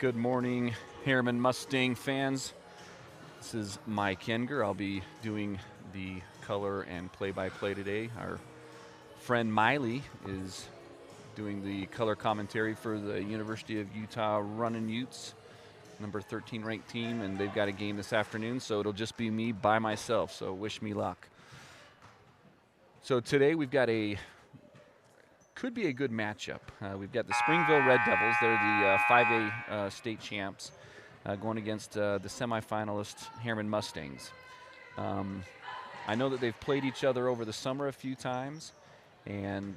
Good morning, Harriman Mustang fans. This is Mike Enger. I'll be doing the color and play-by-play today. Our friend Miley is doing the color commentary for the University of Utah Runnin' Utes, number 13 ranked team, and they've got a game this afternoon, so it'll just be me by myself, so wish me luck. So today we've got could be a good matchup. We've got the Springville Red Devils. They're the 5A state champs going against the semifinalist Harriman Mustangs. I know that they've played each other over the summer a few times, and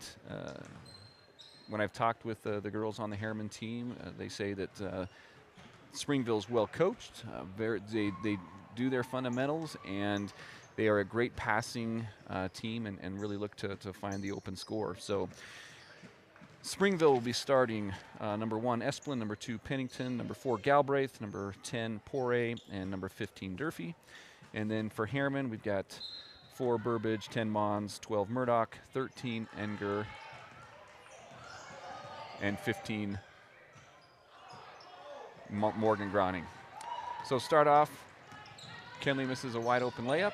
when I've talked with the girls on the Harriman team, they say that Springville's well coached. They do their fundamentals, and they are a great passing team and really look to find the open score. So Springville will be starting number 1, Esplin, number 2, Pennington, number 4, Galbraith, number 10, Poray, and number 15, Durfee. And then for Harriman, we've got 4, Burbage, 10, Mons, 12, Murdoch, 13, Enger, and 15, Morgan Groning. So start off, Kenley misses a wide open layup.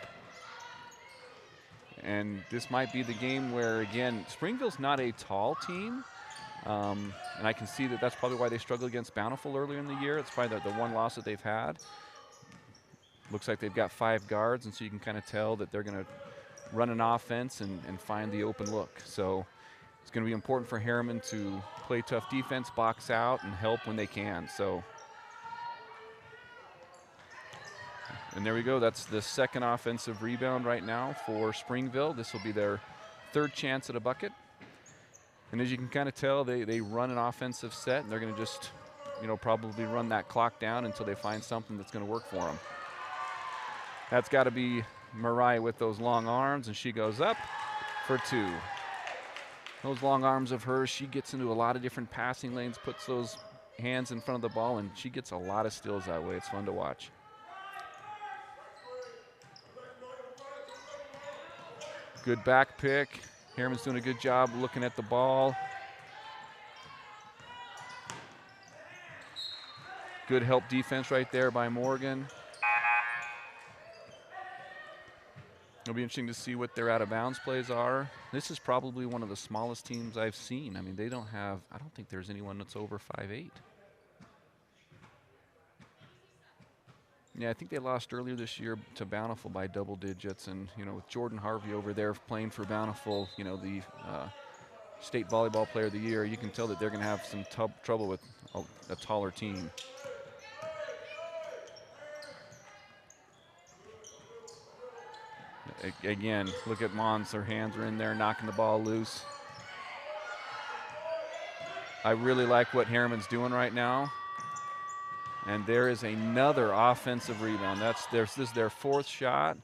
And this might be the game where, again, Springville's not a tall team. And I can see that that's probably why they struggled against Bountiful earlier in the year. It's probably the one loss that they've had. Looks like they've got 5 guards, and so you can kind of tell that they're going to run an offense and find the open look. So it's going to be important for Harriman to play tough defense, box out, and help when they can. So, and there we go. That's the second offensive rebound right now for Springville. This will be their 3rd chance at a bucket. And as you can kind of tell, they run an offensive set, and they're going to just, probably run that clock down until they find something that's going to work for them. That's got to be Mariah with those long arms, and she goes up for 2. Those long arms of hers, she gets into a lot of different passing lanes, puts those hands in front of the ball, and she gets a lot of steals that way. It's fun to watch. Good back pick. Harriman's doing a good job looking at the ball. Good help defense right there by Morgan. It'll be interesting to see what their out-of-bounds plays are. This is probably one of the smallest teams I've seen. I mean, I don't think there's anyone that's over 5'8". Yeah, I think they lost earlier this year to Bountiful by double digits, and with Jordan Harvey over there playing for Bountiful, the state volleyball player of the year, you can tell that they're going to have some trouble with a taller team. Again, look at Mons. Their hands are in there, knocking the ball loose. I really like what Harriman's doing right now. And there is another offensive rebound. This is their 4th shot,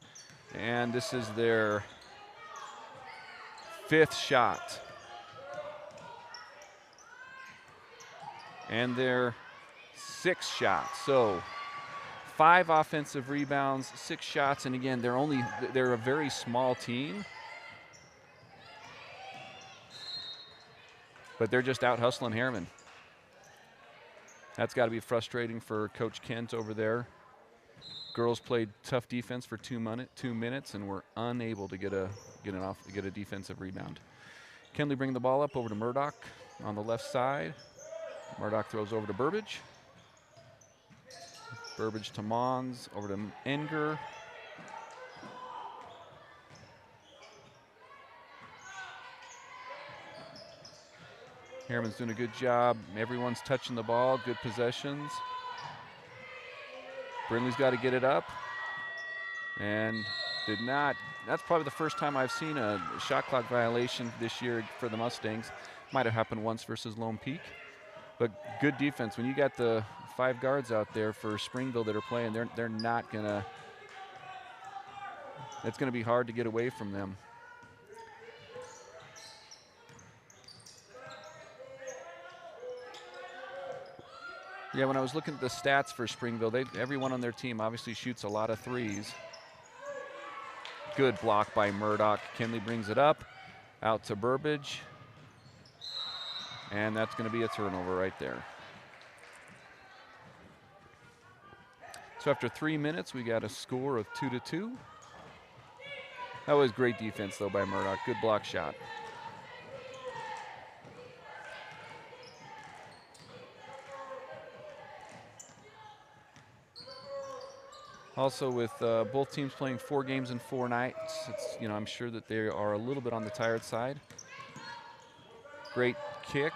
and this is their 5th shot. And their 6th shot. So 5 offensive rebounds, 6 shots, and again, they're a very small team. But they're just out hustling Harriman. That's got to be frustrating for Coach Kent over there. Girls played tough defense for 2 minutes and were unable to get a defensive rebound. Kenley bring the ball up over to Murdoch on the left side. Murdoch throws over to Burbage. Burbage to Mons, over to Enger. Harriman's doing a good job. Everyone's touching the ball. Good possessions. Brindley's got to get it up. And did not. That's probably the first time I've seen a shot clock violation this year for the Mustangs. Might have happened once versus Lone Peak. But good defense. When you got the 5 guards out there for Springville that are playing, they're not going to. It's going to be hard to get away from them. Yeah, when I was looking at the stats for Springville, everyone on their team obviously shoots a lot of threes. Good block by Murdoch. Kenley brings it up, out to Burbage. And that's going to be a turnover right there. So after 3 minutes, we got a score of 2-2. That was great defense, though, by Murdoch. Good block shot. Also, with both teams playing 4 games in 4 nights, it's, I'm sure that they are a little bit on the tired side. Great kick.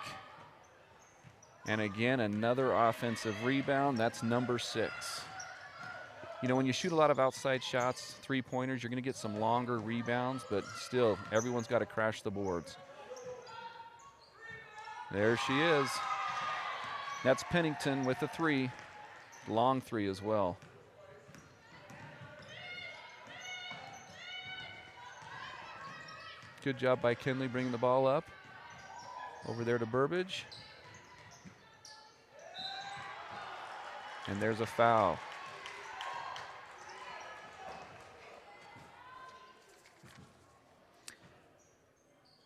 And again, another offensive rebound. That's number 6. When you shoot a lot of outside shots, 3-pointers, you're going to get some longer rebounds, but still, everyone's got to crash the boards. There she is. That's Pennington with the 3. Long 3 as well. Good job by Kenley bringing the ball up. Over there to Burbage. And there's a foul.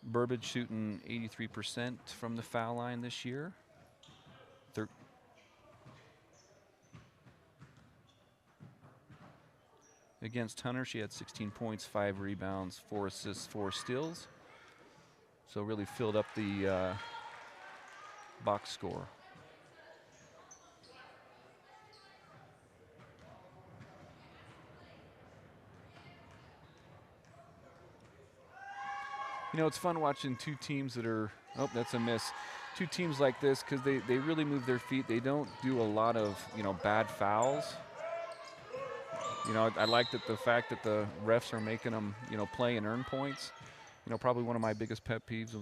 Burbage shooting 83% from the foul line this year. Against Hunter, she had 16 points, 5 rebounds, 4 assists, 4 steals. So really filled up the box score. It's fun watching 2 teams that are, oh, that's a miss. 2 teams like this because they really move their feet. They don't do a lot of, bad fouls. I like the fact that the refs are making them, play and earn points. Probably one of my biggest pet peeves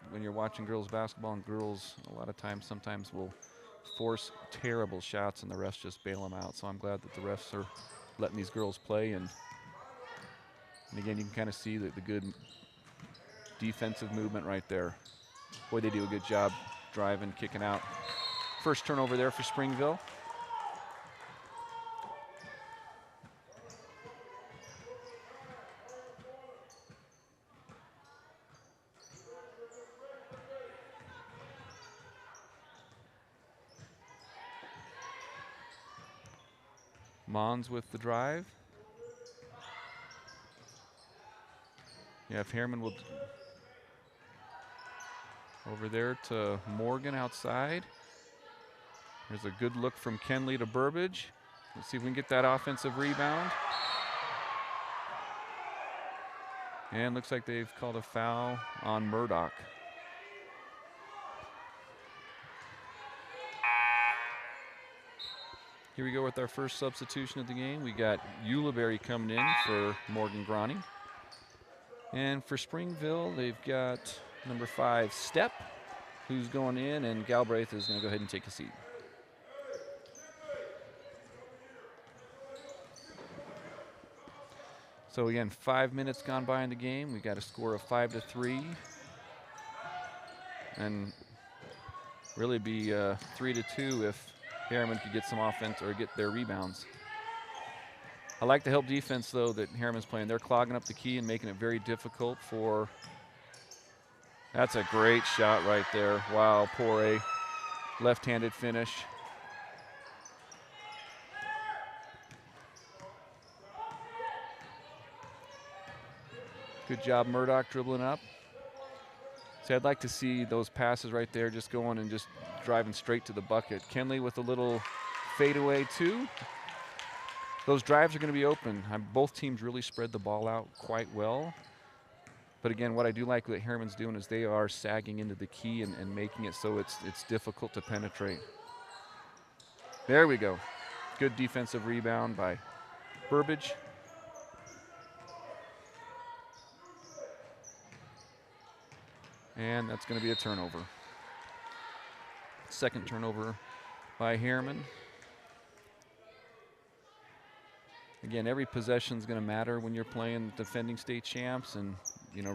when you're watching girls basketball, and girls a lot of times sometimes will force terrible shots and the refs just bail them out. So I'm glad that the refs are letting these girls play. And again, you can kind of see the good defensive movement right there. Boy, they do a good job driving, kicking out. First turnover there for Springville. Mons with the drive. Yeah, if Harriman will over there to Morgan outside. There's a good look from Kenley to Burbage. Let's see if we can get that offensive rebound. And looks like they've called a foul on Murdoch. Here we go with our first substitution of the game. We got Ulibarri coming in for Morgan Groney. And for Springville, they've got number 5, Stepp, who's going in, and Galbraith is going to go ahead and take a seat. So again, 5 minutes gone by in the game. We got a score of 5-3. And really be 3-2 if Harriman could get some offense or get their rebounds. I like the help defense, though, that Harriman's playing. They're clogging up the key and making it very difficult for... That's a great shot right there. Wow, Poirier, left-handed finish. Good job, Murdoch, dribbling up. See, I'd like to see those passes right there just going and just driving straight to the bucket. Kenley with a little fadeaway, too. Those drives are going to be open. Both teams really spread the ball out quite well. But again, what I do like what Harriman's doing is they are sagging into the key and making it so it's difficult to penetrate. There we go. Good defensive rebound by Burbage. And that's going to be a turnover. Second turnover by Harriman. Again, every possession is going to matter when you're playing defending state champs and,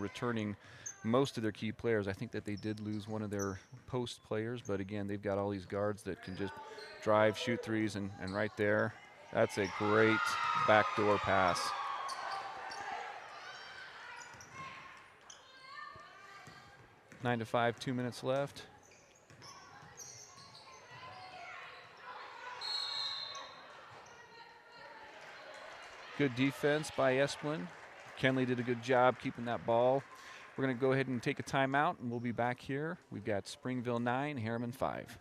returning most of their key players. I think that they did lose one of their post players, but again, they've got all these guards that can just drive, shoot threes, and right there, that's a great backdoor pass. 9-5, 2 minutes left. Good defense by Esplin. Kenley did a good job keeping that ball. We're going to go ahead and take a timeout, and we'll be back here. We've got Springville 9, Harriman 5.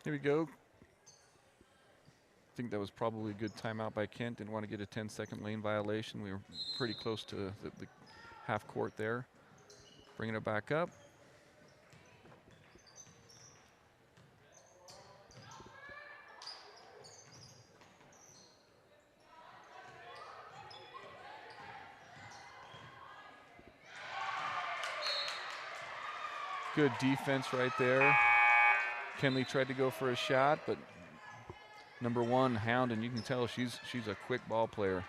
Here we go. I think that was probably a good timeout by Kent. Didn't want to get a 10-second lane violation. We were pretty close to the half court there. Bringing it back up. Good defense right there. Kenley tried to go for a shot, but number 1, Hound, and you can tell she's a quick ball player.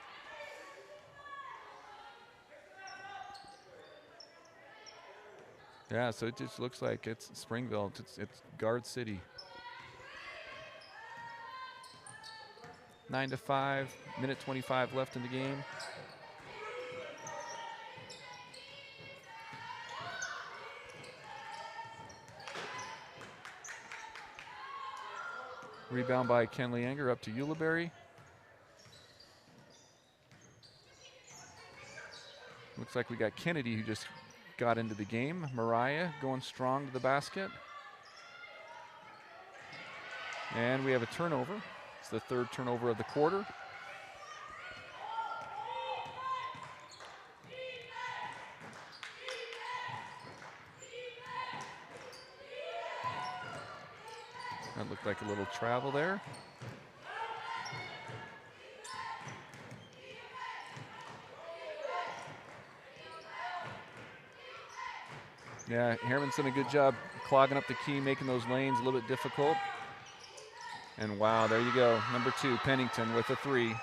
Yeah, so it just looks like it's Springville. It's Guard City. 9-5, minute 25 left in the game. Rebound by Kenley Anger up to Ulibarri. Looks like we got Kennedy who just got into the game. Mariah going strong to the basket. And we have a turnover. It's the 3rd turnover of the quarter. That looked like a little travel there. Yeah, Harriman's done a good job clogging up the key, making those lanes a little bit difficult. And wow, there you go. Number 2, Pennington with a 3.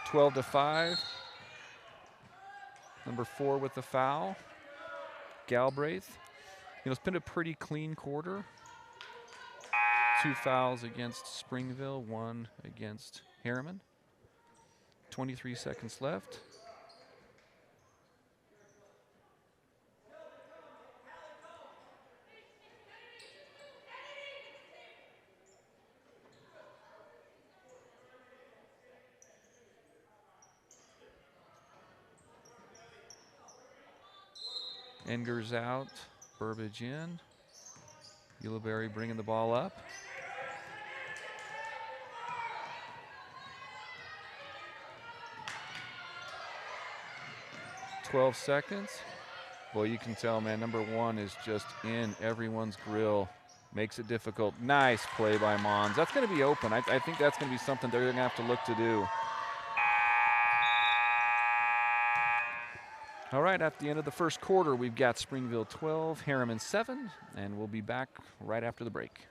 12-5. Number 4 with the foul. Galbraith. You know, it's been a pretty clean quarter. 2 fouls against Springville, 1 against Harriman. 23 seconds left. Enger's out, Burbage in. Ulibarri bringing the ball up. "12 seconds. Boy, you can tell, man, number 1 is just in everyone's grill. Makes it difficult. Nice play by Mons. That's going to be open. I think that's going to be something they're going to have to look to do. All right, at the end of the first quarter, we've got Springville 12, Harriman 7, and we'll be back right after the break.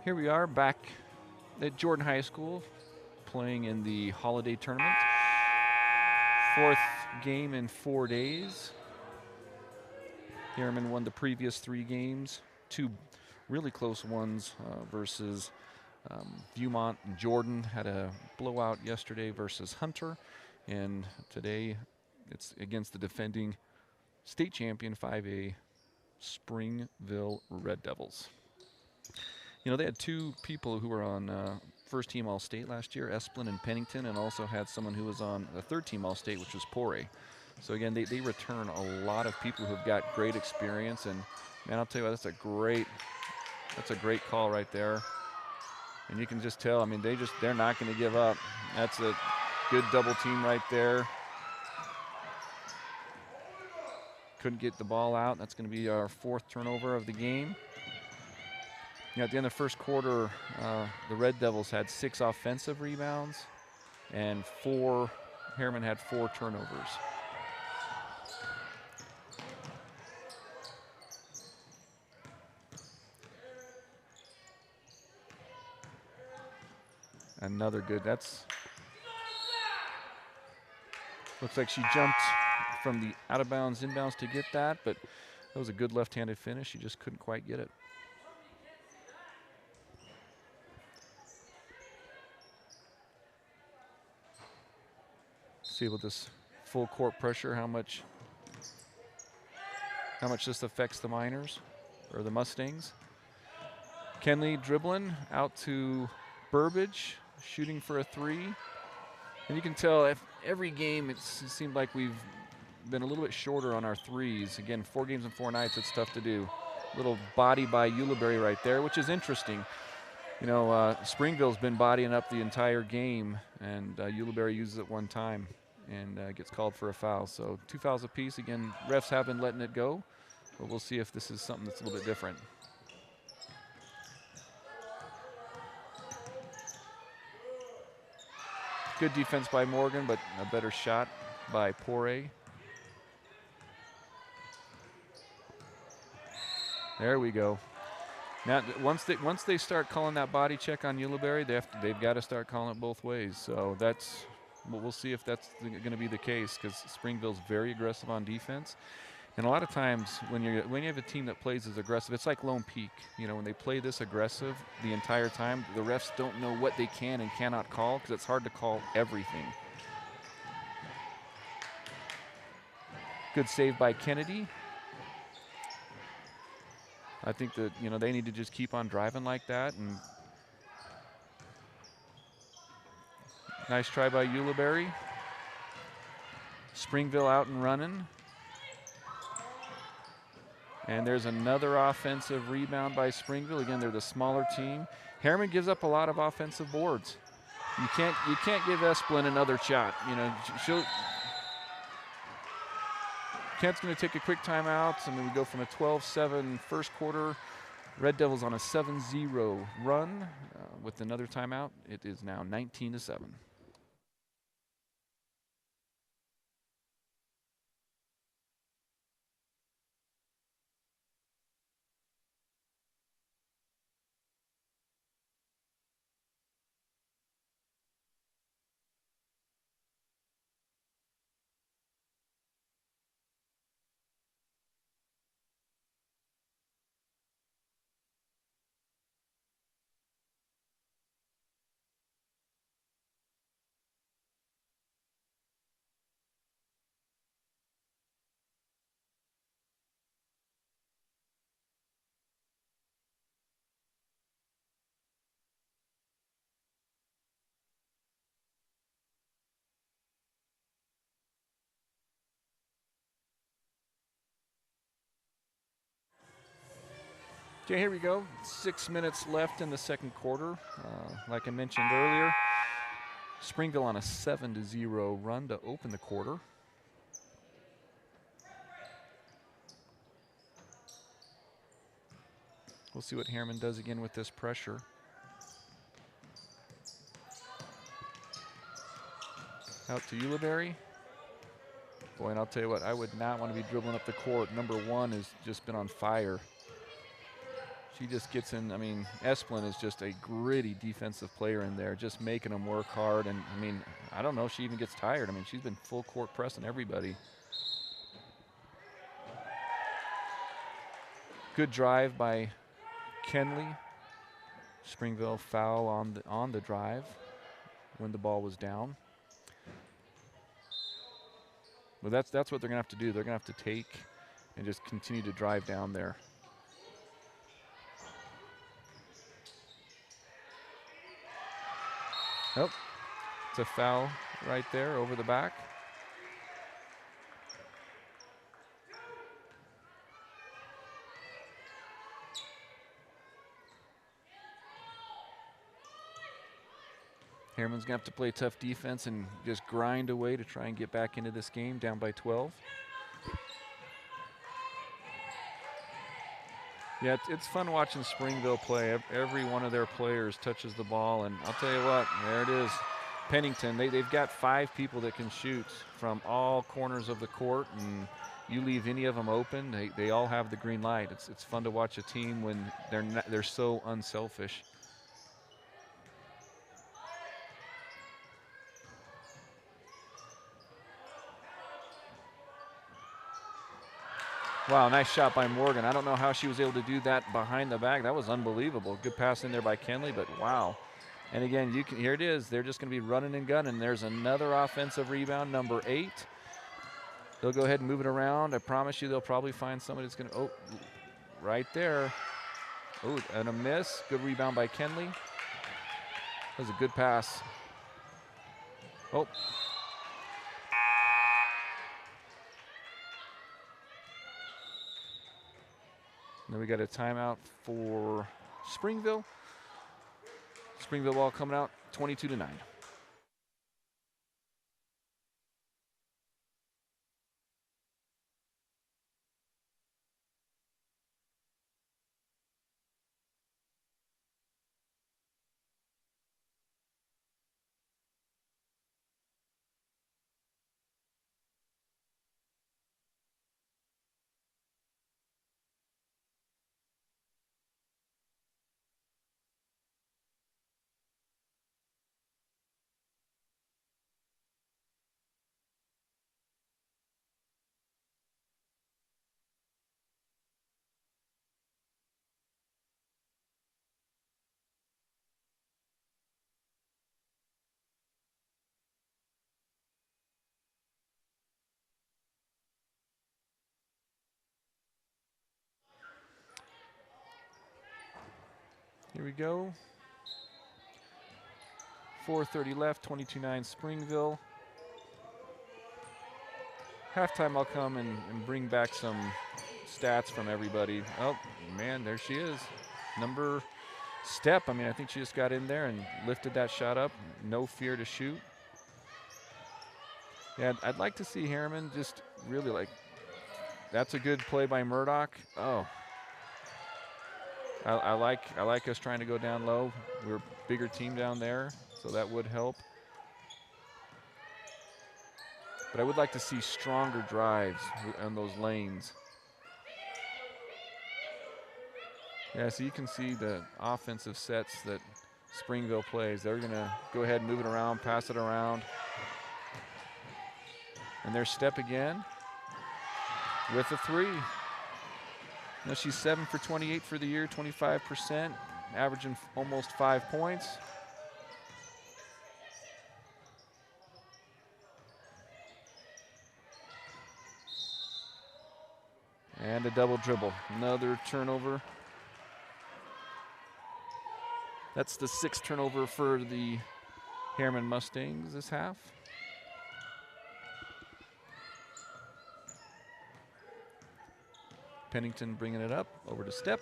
Here we are back at Jordan High School playing in the holiday tournament. 4th game in 4 days. Harriman won the previous 3 games, 2 really close ones versus Viewmont and Jordan. Had a blowout yesterday versus Hunter, and today it's against the defending state champion 5A Springville Red Devils. You know, they had 2 people who were on first team All-State last year, Esplin and Pennington, and also had someone who was on the third team All-State, which was Poray. So again, they return a lot of people who've got great experience, and man, I'll tell you what, that's a great call right there. And you can just tell, I mean, they're not going to give up. That's a good double team right there. Couldn't get the ball out. That's going to be our 4th turnover of the game. You know, at the end of the first quarter, the Red Devils had 6 offensive rebounds, and Harriman had 4 turnovers. Another good, looks like she jumped from the out of bounds, inbounds to get that, but that was a good left-handed finish. She just couldn't quite get it. See with this full court pressure how much this affects the Miners or the Mustangs. Kenley dribbling out to Burbage, shooting for a 3. And you can tell every game it seemed like we've been a little bit shorter on our 3s. Again, 4 games in 4 nights, it's tough to do. Little body by Ulibarri right there, which is interesting. You know, Springville's been bodying up the entire game, and Ulibarri uses it 1 time and gets called for a foul. So 2 fouls apiece. Again, refs have been letting it go, but we'll see if this is something that's a little bit different. Good defense by Morgan, but a better shot by Poray. There we go. Now, once they start calling that body check on Ulibarri, they've got to start calling it both ways. So we'll see if that's going to be the case, because Springville's very aggressive on defense. And a lot of times when you have a team that plays as aggressive, it's like Lone Peak. You know, when they play this aggressive the entire time, the refs don't know what they can and cannot call, because it's hard to call everything. Good save by Kennedy. I think that, you know, they need to just keep on driving like that. And nice try by Ulibarri. Springville out and running. And there's another offensive rebound by Springville. Again, they're the smaller team. Harriman gives up a lot of offensive boards. You can't give Esplin another shot. You know, Kent's going to take a quick timeout, and then we go from a 12-7 first quarter. Red Devils on a 7-0 run with another timeout. It is now 19-7. Okay, here we go. 6 minutes left in the second quarter. Like I mentioned earlier, Springville on a 7-0 run to open the quarter. We'll see what Harriman does again with this pressure. Out to Ulibarri. Boy, and I'll tell you what, I would not want to be dribbling up the court. Number 1 has just been on fire. She just gets in. I mean, Esplin is just a gritty defensive player in there, just making them work hard. And, I mean, I don't know if she even gets tired. I mean, she's been full court pressing everybody. Good drive by Kenley. Springville foul on the drive when the ball was down. But that's what they're going to have to do. They're going to have to take and just continue to drive down there. Oh, it's a foul right there over the back. Harriman's going to have to play tough defense and just grind away to try and get back into this game, down by 12. Yeah, it's fun watching Springville play. Every one of their players touches the ball, and I'll tell you what, there it is. Pennington, they've got 5 people that can shoot from all corners of the court, and you leave any of them open, they all have the green light. It's fun to watch a team when they're so unselfish. Wow, nice shot by Morgan. I don't know how she was able to do that behind the back. That was unbelievable. Good pass in there by Kenley, but wow. And again, here it is. They're just going to be running and gunning. There's another offensive rebound, number 8. They'll go ahead and move it around. I promise you they'll probably find somebody that's going to, oh, right there. Oh, and a miss. Good rebound by Kenley. That was a good pass. Oh. Then we got a timeout for Springville. Springville ball coming out 22-9. Here we go. 4:30 left, 22-9 Springville. Halftime, I'll come and bring back some stats from everybody. Oh, man, there she is. Number Step. I mean, I think she just got in there and lifted that shot up. No fear to shoot. Yeah, I'd like to see Harriman just really like, that's a good play by Murdoch. Oh. I like us trying to go down low. We're a bigger team down there, so that would help. But I would like to see stronger drives on those lanes. Yeah, so you can see the offensive sets that Springville plays. They're going to go ahead and move it around, pass it around. And there's Step again with a 3. Now she's 7 for 28 for the year, 25%, averaging almost 5 points. And a double dribble, another turnover. That's the 6th turnover for the Harriman Mustangs this half. Pennington bringing it up over to Step.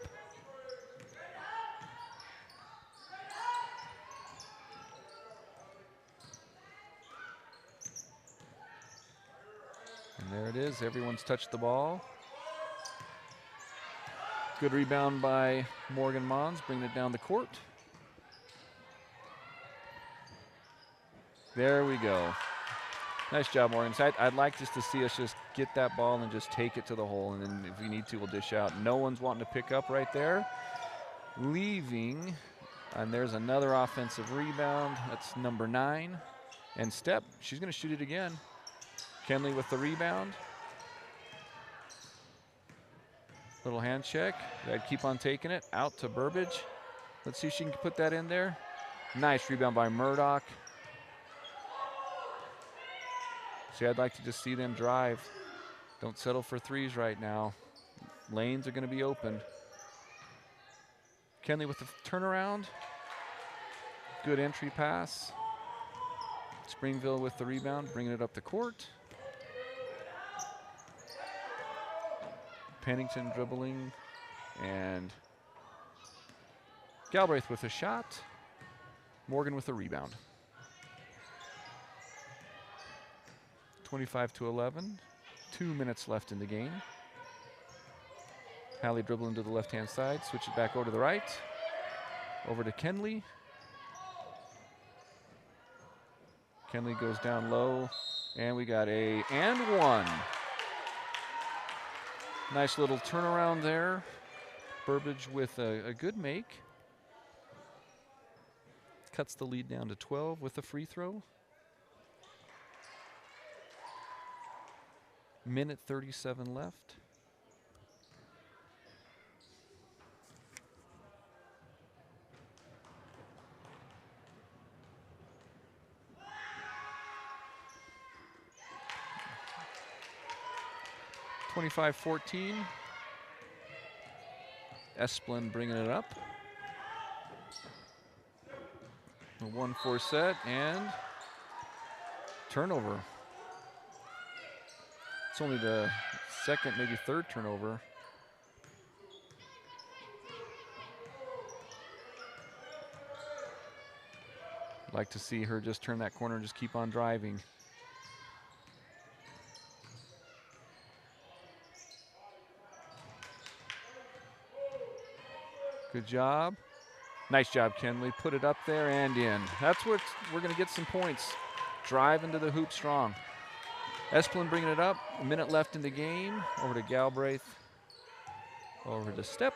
And there it is, everyone's touched the ball. Good rebound by Morgan Mons, bringing it down the court. There we go. Nice job, Morgan. So I'd like just to see us just get that ball and just take it to the hole, and then if we need to, we'll dish out. No one's wanting to pick up right there. Leaving, and there's another offensive rebound. That's number 9. And Step, she's going to shoot it again. Kenley with the rebound. Little hand check. I'd keep on taking it. Out to Burbage. Let's see if she can put that in there. Nice rebound by Murdoch. See, I'd like to just see them drive. Don't settle for threes right now. Lanes are going to be open. Kenley with the turnaround. Good entry pass. Springville with the rebound, bringing it up the court. Pennington dribbling, and Galbraith with a shot. Morgan with a rebound. 25-11. 2 minutes left in the game. Hallie dribbling to the left-hand side, switch it back over to the right. Over to Kenley. Kenley goes down low, and we got a and one. Nice little turnaround there. Burbage with a good make. Cuts the lead down to 12 with a free throw. Minute 37 left. (25-14). Esplin bringing it up. A 1-4 set and turnover. It's only the second, maybe third turnover. Like to see her just turn that corner and just keep on driving. Good job. Nice job, Kenley. Put it up there and in. That's what we're going to get some points. Drive into the hoop strong. Esplin bringing it up. A minute left in the game. Over to Galbraith. Over to Step.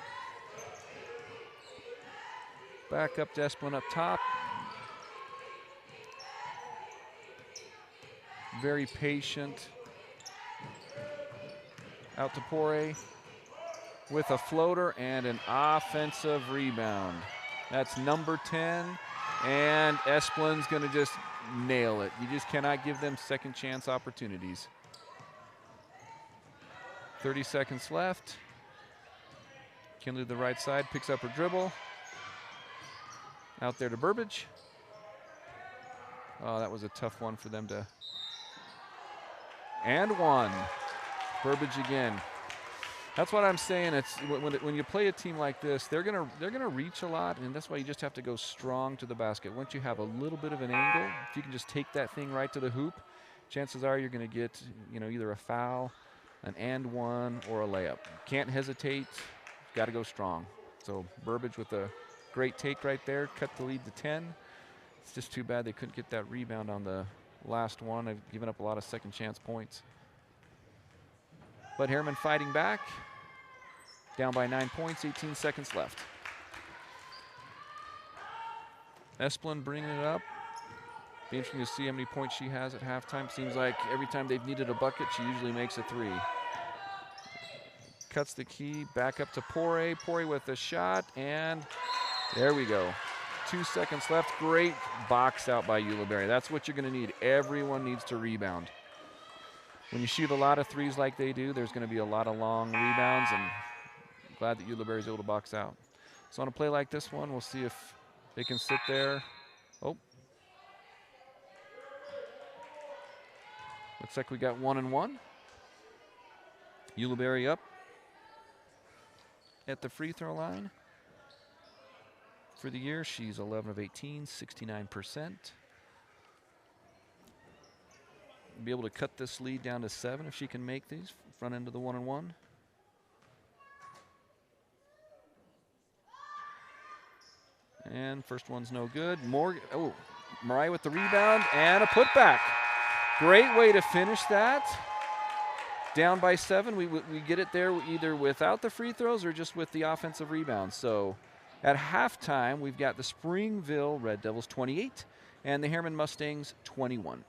Back up to Esplin up top. Very patient. Out to Poirier with a floater and an offensive rebound. That's number 10, and Esplin's going to just nail it. You just cannot give them second chance opportunities. 30 seconds left. Kenley to the right side, picks up her dribble. Out there to Burbage. Oh, that was a tough one for them to. And one. Burbage again. That's what I'm saying. It's when you play a team like this, they're gonna reach a lot, and that's why you just have to go strong to the basket. Once you have a little bit of an angle, if you can just take that thing right to the hoop, chances are you're gonna get either a foul, an and one, or a layup. Can't hesitate. Got to go strong. So Burbage with a great take right there, cut the lead to 10. It's just too bad they couldn't get that rebound on the last one. They've given up a lot of second chance points. But Harriman fighting back. Down by 9 points, 18 seconds left. Esplin bringing it up. Be interesting to see how many points she has at halftime. Seems like every time they've needed a bucket, she usually makes a three. Cuts the key, back up to Poirier. Poirier with a shot, and there we go. 2 seconds left. Great box out by Ulibarri. That's what you're going to need. Everyone needs to rebound. When you shoot a lot of threes like they do, there's going to be a lot of long rebounds, and I'm glad that Ulibarri is able to box out. So on a play like this one, we'll see if they can sit there. Oh. Looks like we got 1 and 1. Ulibarri up at the free throw line. For the year, she's 11 of 18, 69%. Be able to cut this lead down to 7 if she can make these. Front end of the 1 and 1. And first one's no good. Morgan, oh, Mariah with the rebound and a putback. Great way to finish that. Down by 7. We get it there either without the free throws or just with the offensive rebound. So at halftime, we've got the Springville Red Devils 28 and the Harriman Mustangs 21.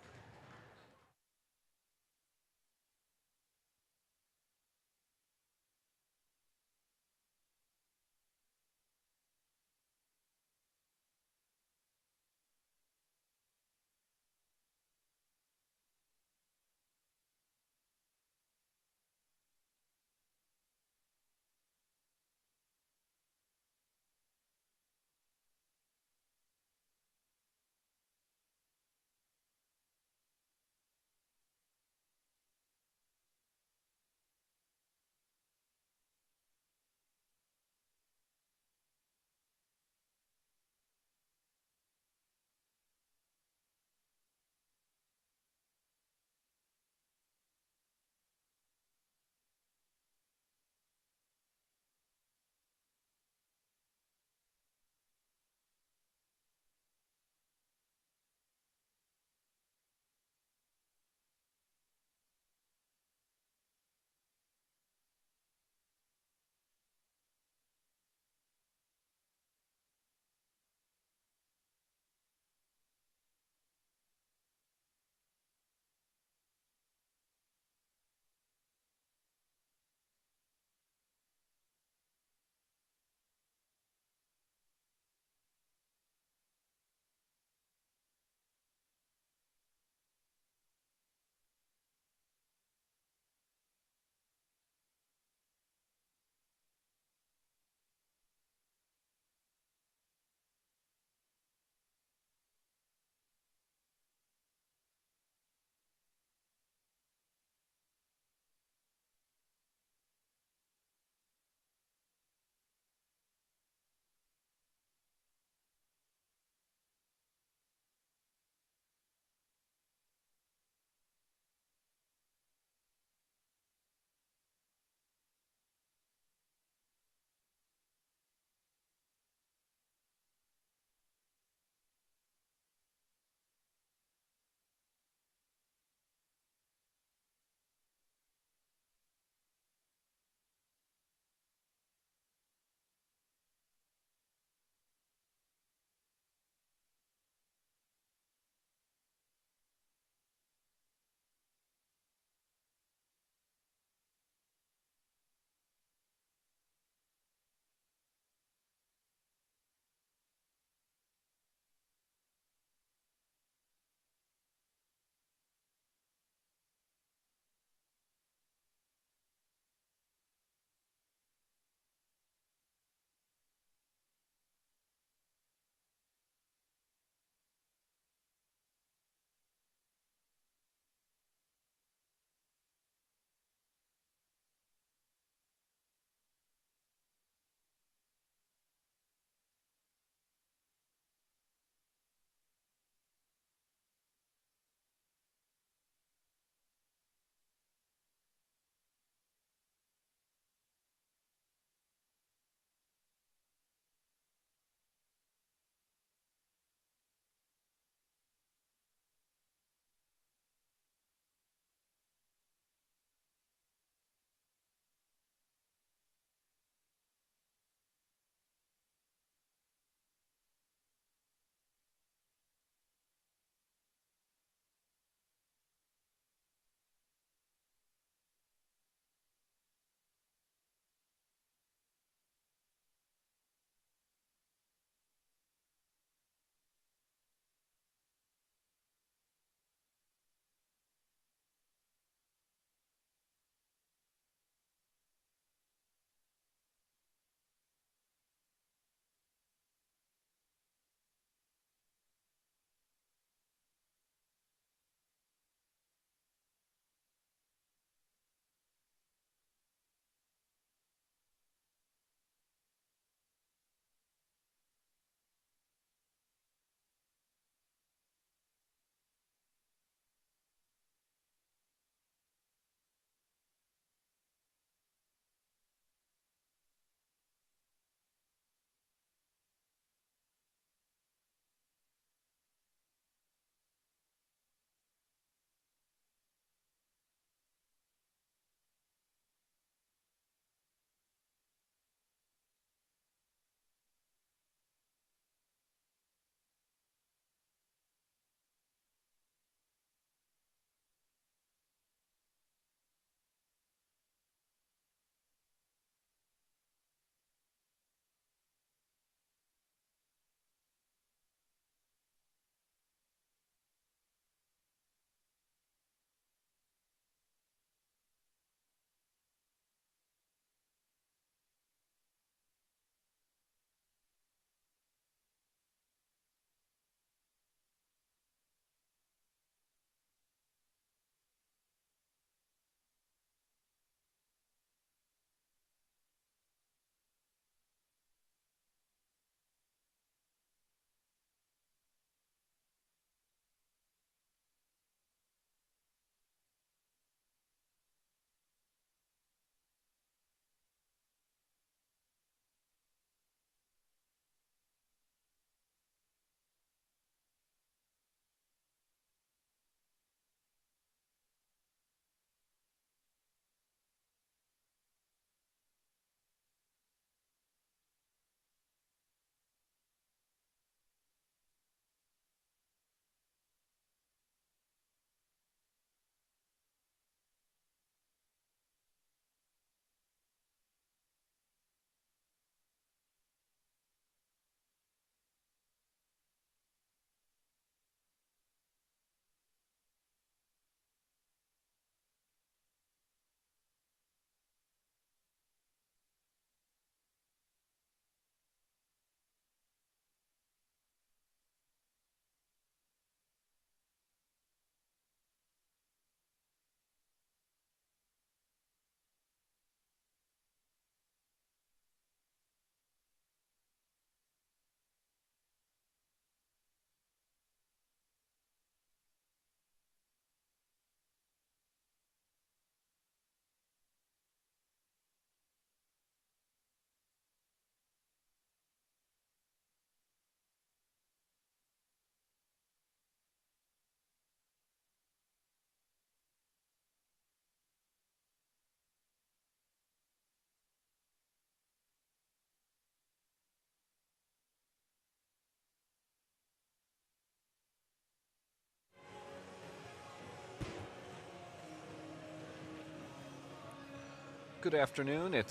Good afternoon.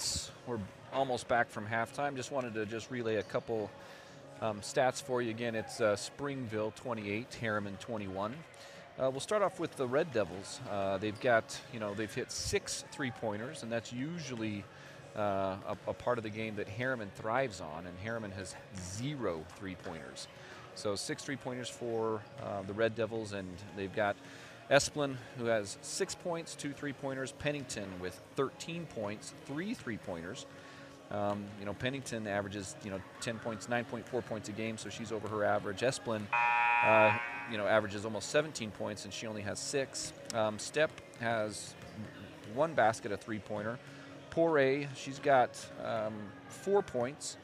We're almost back from halftime. Just wanted to relay a couple stats for you. Again, it's Springville 28, Harriman 21. We'll start off with the Red Devils. They've hit 6 3-pointers, and that's usually a part of the game that Harriman thrives on, and Harriman has 0 3-pointers. So 6 3-pointers for the Red Devils, and they've got Esplin, who has 6 points, 2 3-pointers. Pennington with 13 points, 3 3-pointers. Pennington averages, 10 points, 9.4 points a game, so she's over her average. Esplin, averages almost 17 points, and she only has 6. Stepp has 1 basket, a 3-pointer. Poirier, she's got 4 points.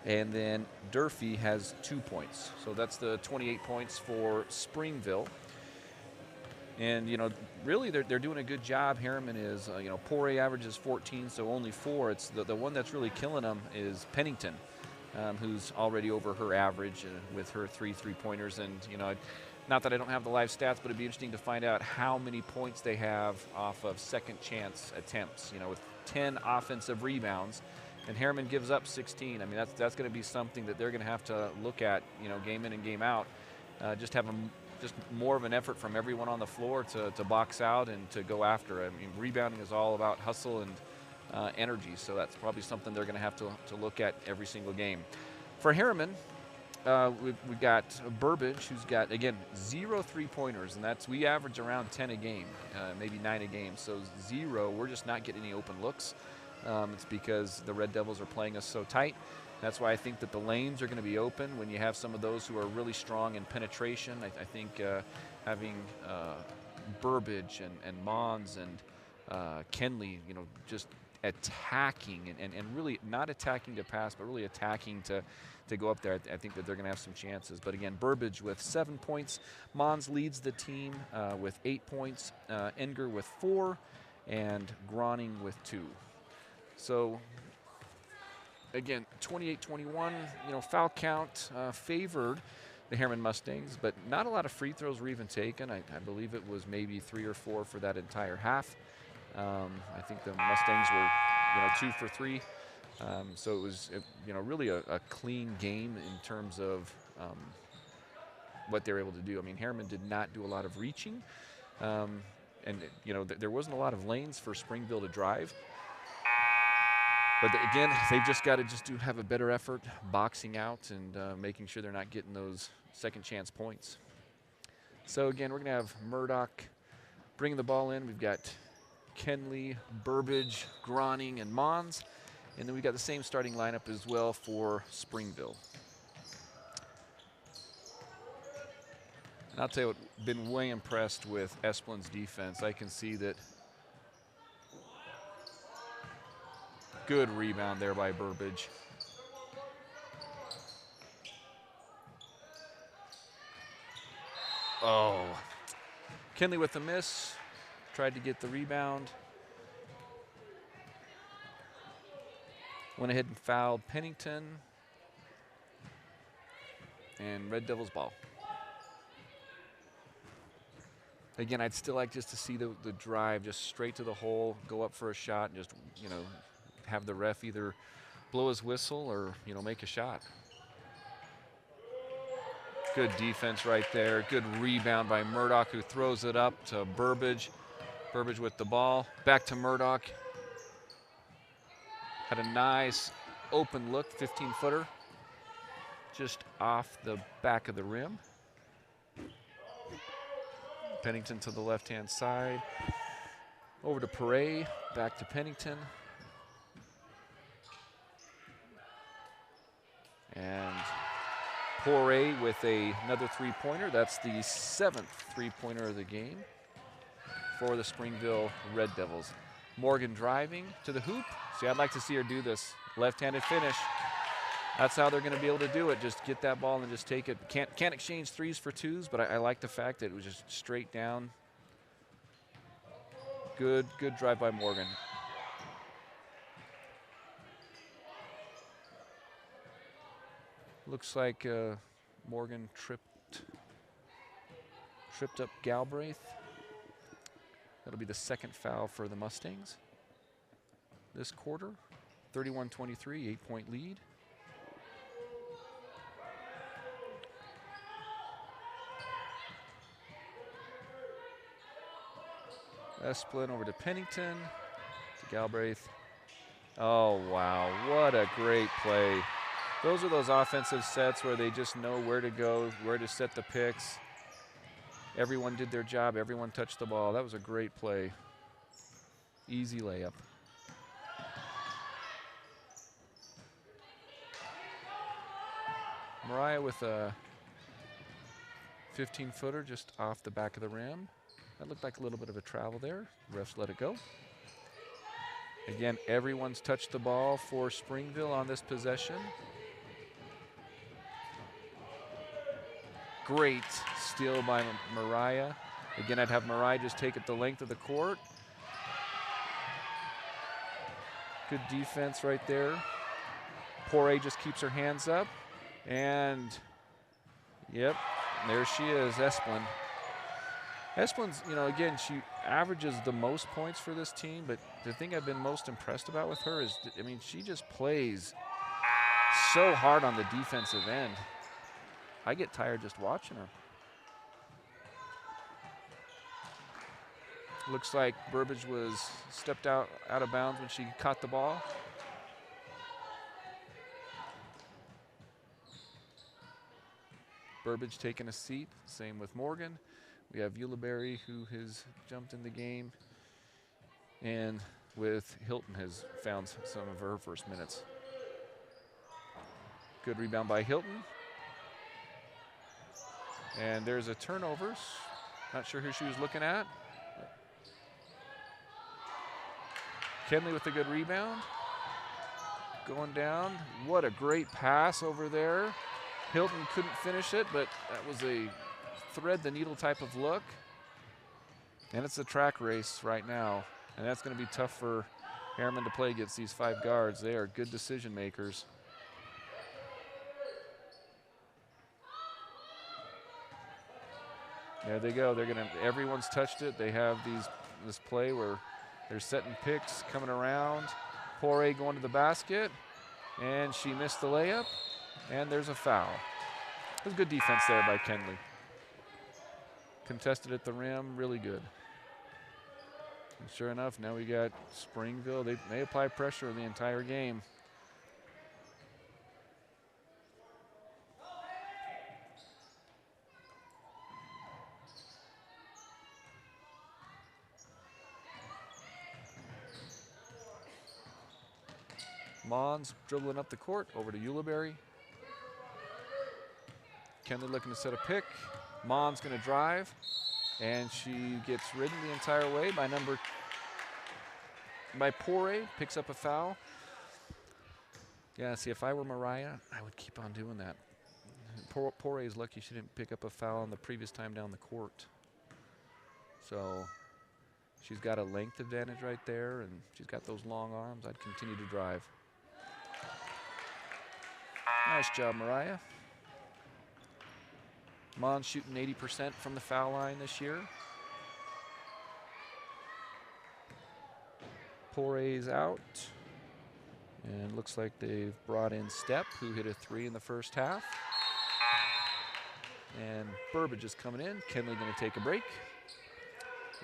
And then Durfee has 2 points. So that's the 28 points for Springville. And, really they're doing a good job. Harriman is, Poirier averages 14, so only 4. It's the one that's really killing them is Pennington, who's already over her average with her 3 3-pointers. And, not that I don't have the live stats, but it'd be interesting to find out how many points they have off of second chance attempts, with 10 offensive rebounds. And Harriman gives up 16. I mean, that's going to be something that they're going to have to look at, game in and game out. Just more of an effort from everyone on the floor to box out and to go after. I mean, rebounding is all about hustle and energy, so that's probably something they're going to have to look at every single game. For Harriman, we've got Burbage, who's got, again, 0 3-pointers, and we average around 10 a game, maybe 9 a game. So 0, we're just not getting any open looks. It's because the Red Devils are playing us so tight. That's why I think that the lanes are going to be open when you have some of those who are really strong in penetration. I think having Burbage and Mons and Kenley, just attacking and really not attacking to pass, but really attacking to go up there. I think that they're going to have some chances. But again, Burbage with 7 points. Mons leads the team with 8 points. Enger with 4, and Groning with 2. So, again, 28-21, foul count favored the Harriman Mustangs, but not a lot of free throws were even taken. I believe it was maybe 3 or 4 for that entire half. I think the Mustangs were, 2 for 3. So it was, really a clean game in terms of what they were able to do. I mean, Harriman did not do a lot of reaching, and, there wasn't a lot of lanes for Springville to drive. But again, they've just got to have a better effort boxing out and making sure they're not getting those second chance points. So again, we're going to have Murdoch bringing the ball in. We've got Kenley, Burbage, Groning, and Mons. And then we've got the same starting lineup as well for Springville. And I'll tell you what, been way impressed with Esplin's defense. I can see that. Good rebound there by Burbage. Oh. Kenley with the miss. Tried to get the rebound. Went ahead and fouled Pennington. And Red Devils ball. Again, I'd still like just to see the drive just straight to the hole, go up for a shot, and just, have the ref either blow his whistle or, make a shot. Good defense right there. Good rebound by Murdoch, who throws it up to Burbage. Burbage with the ball. Back to Murdoch. Had a nice open look, 15-footer. Just off the back of the rim. Pennington to the left-hand side. Over to Poirier. Back to Pennington. And Poirier with another 3-pointer. That's the 7th 3-pointer of the game for the Springville Red Devils. Morgan driving to the hoop. See, I'd like to see her do this. Left-handed finish. That's how they're going to be able to do it. Just get that ball and just take it. Can't exchange 3s for 2s, but I like the fact that it was just straight down. Good drive by Morgan. Looks like Morgan tripped up Galbraith. That'll be the 2nd foul for the Mustangs. this quarter. 31-23, 8-point lead. Esplin over to Pennington, to Galbraith. Oh, wow, what a great play. Those are those offensive sets where they just know where to go, where to set the picks. Everyone did their job, everyone touched the ball. That was a great play. Easy layup. Mariah with a 15-footer just off the back of the rim. That looked like a little bit of a travel there. Refs let it go. Again, everyone's touched the ball for Springville on this possession. Great steal by Mariah. Again, I'd have Mariah just take it the length of the court. Good defense right there. Poirier just keeps her hands up. And, yep, there she is, Esplin. Esplin's, you know, again, she averages the most points for this team, but the thing I've been most impressed about with her is, I mean, she just plays so hard on the defensive end. I get tired just watching her. Looks like Burbage was stepped out of bounds when she caught the ball. Burbage taking a seat, same with Morgan. We have Ulibarri, who has jumped in the game, and with Hilton has found some of her first minutes. Good rebound by Hilton. And there's a turnover. Not sure who she was looking at. Kenley with a good rebound. Going down. What a great pass over there. Hilton couldn't finish it, but that was a thread the needle type of look. And it's a track race right now. And that's going to be tough for Harriman to play against these 5 guards. They are good decision makers. There they go. They're going to, everyone's touched it. They have this play where they're setting picks, coming around. Poirier going to the basket, and she missed the layup, and there's a foul. It was good defense there by Kenley. Contested at the rim, really good. And sure enough, now we got Springville. They apply pressure the entire game. Mons dribbling up the court, over to Ulibarri. Kenley looking to set a pick. Mons going to drive, and she gets ridden the entire way by Poirier, picks up a foul. Yeah, see, if I were Mariah, I would keep on doing that. Poirier is lucky she didn't pick up a foul on the previous time down the court. So she's got a length advantage right there, and she's got those long arms. I'd continue to drive. Nice job, Mariah. Mons shooting 80% from the foul line this year. Poirier's out. And looks like they've brought in Stepp, who hit a 3 in the first half. And Burbage is coming in. Kenley going to take a break.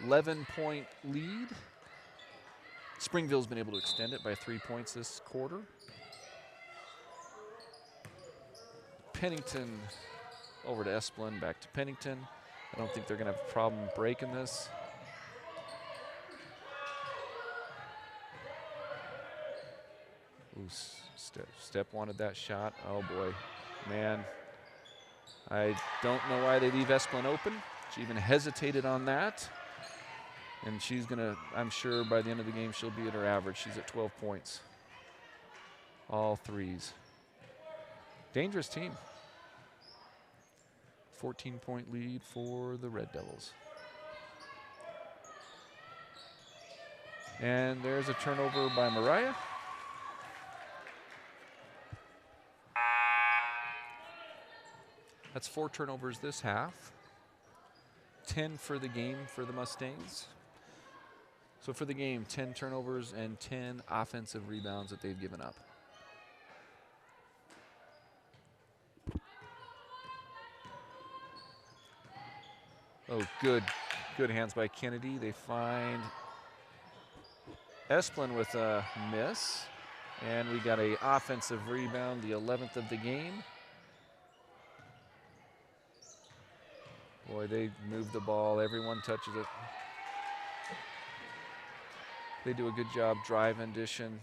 11-point lead. Springville's been able to extend it by 3 points this quarter. Pennington over to Esplin, back to Pennington. I don't think they're going to have a problem breaking this. Ooh, Stepp wanted that shot. Oh boy, man. I don't know why they leave Esplin open. She even hesitated on that. And she's going to, I'm sure by the end of the game, she'll be at her average. She's at 12 points. All threes. Dangerous team. 14-point lead for the Red Devils. And there's a turnover by Mariah. That's 4 turnovers this half. 10 for the game for the Mustangs. So for the game, 10 turnovers and 10 offensive rebounds that they've given up. Oh, good hands by Kennedy. They find Esplin with a miss. And we got an offensive rebound, the 11th of the game. Boy, they move the ball. Everyone touches it. They do a good job driving, dishing.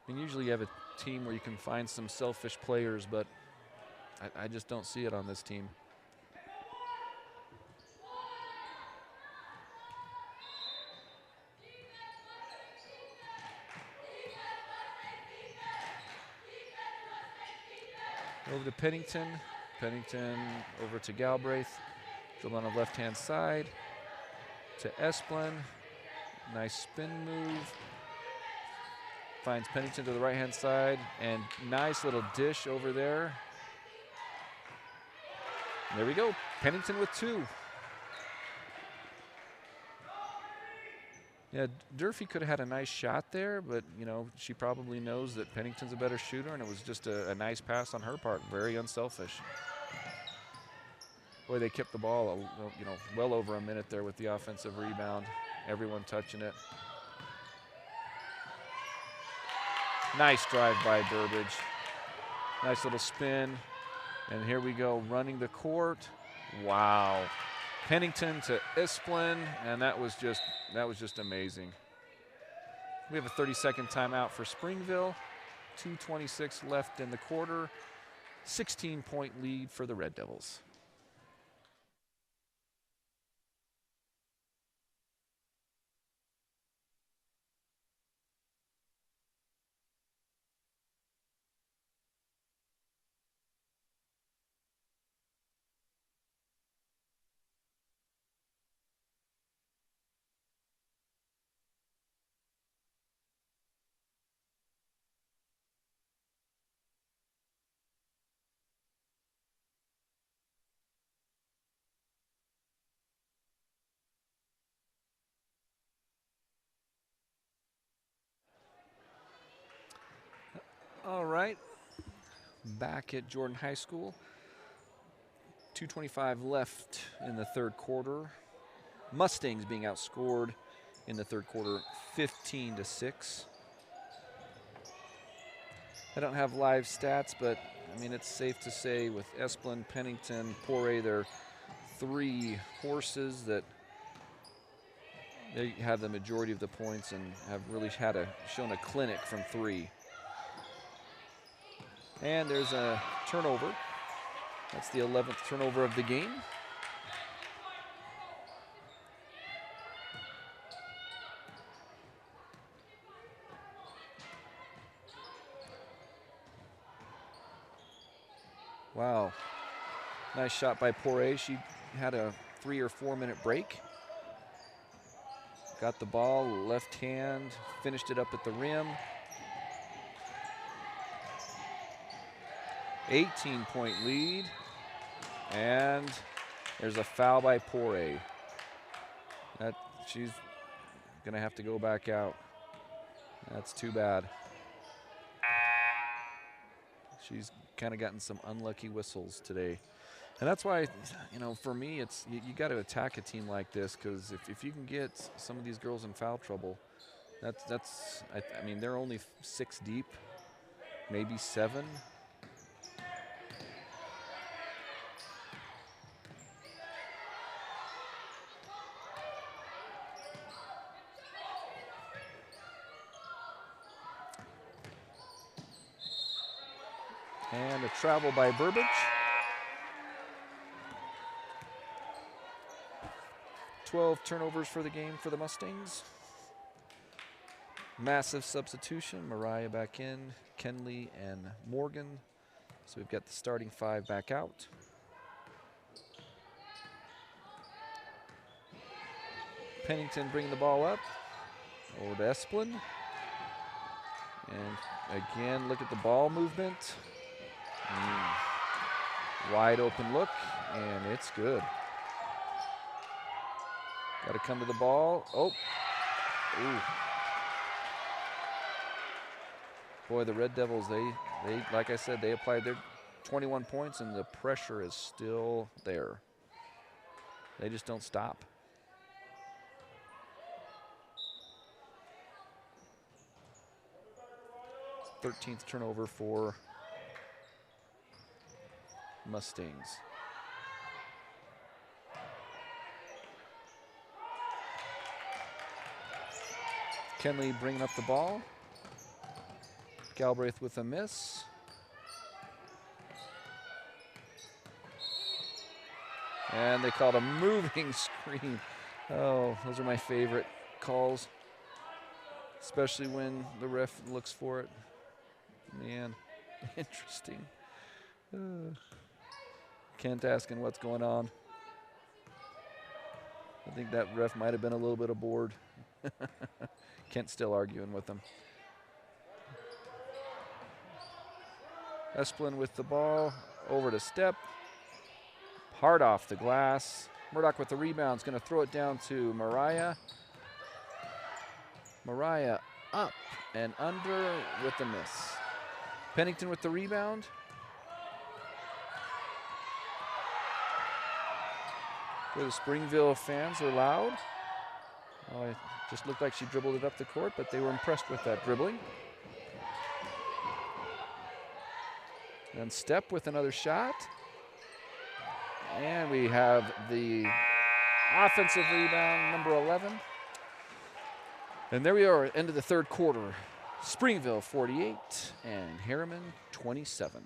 Usually you have a team where you can find some selfish players, but I just don't see it on this team. Over to Pennington. Pennington over to Galbraith. Dribble on the left-hand side to Esplin. Nice spin move. Finds Pennington to the right-hand side, and nice little dish over there. And there we go, Pennington with 2. Yeah, Durfee could have had a nice shot there, but she probably knows that Pennington's a better shooter, and it was just a nice pass on her part, very unselfish. Boy, they kept the ball, well over a minute there with the offensive rebound. Everyone touching it. Nice drive by Burbage. Nice little spin. And here we go, running the court. Wow. Pennington to Esplin, and that was just amazing. We have a 30-second timeout for Springville. 2:26 left in the quarter. 16-point lead for the Red Devils. All right, back at Jordan High School. 2:25 left in the third quarter. Mustangs being outscored in the third quarter 15-6. I don't have live stats, but it's safe to say with Esplin, Pennington, Poirier, they're 3 horses that they have the majority of the points and have really shown a clinic from 3. And there's a turnover. That's the 11th turnover of the game. Wow. Nice shot by Poirier. She had a 3 or 4 minute break. Got the ball, left hand, finished it up at the rim. 18-point lead, and there's a foul by Poirier. She's gonna have to go back out. That's too bad. She's kind of gotten some unlucky whistles today. And that's why, for me, it's you got to attack a team like this, because if you can get some of these girls in foul trouble, they're only 6 deep, maybe 7. And a travel by Burbage. 12 turnovers for the game for the Mustangs. Massive substitution. Mariah back in, Kenley and Morgan. So we've got the starting 5 back out. Pennington bringing the ball up. Over to Esplin. And again, look at the ball movement. Wide open look, and it's good. Got to come to the ball. Oh. Ooh. Boy, the Red Devils, they like I said, they applied their 21 points, and the pressure is still there. They just don't stop. It's 13th turnover for Mustangs. Kenley bringing up the ball. Galbraith with a miss. And they called a moving screen. Oh, those are my favorite calls, especially when the ref looks for it. Man, interesting. Kent asking what's going on. I think that ref might have been a little bit aboard. Kent still arguing with him. Esplin with the ball, over to Step. Hard off the glass. Murdoch with the rebound, is going to throw it down to Mariah. Mariah up and under with the miss. Pennington with the rebound. Boy, the Springville fans are loud. Oh, it just looked like she dribbled it up the court, but they were impressed with that dribbling. And Step with another shot. And we have the offensive rebound, number 11. And there we are, end of the third quarter. Springville 48 and Harriman 27.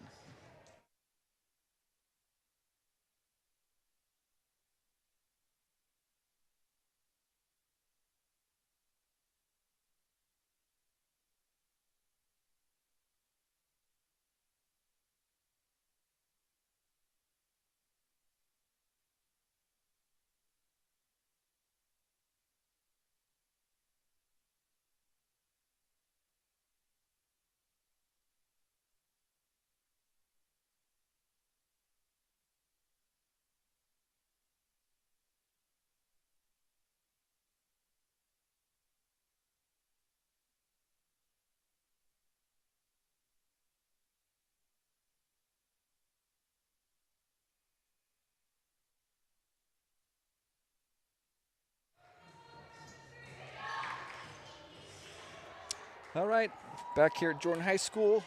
All right, back here at Jordan High School.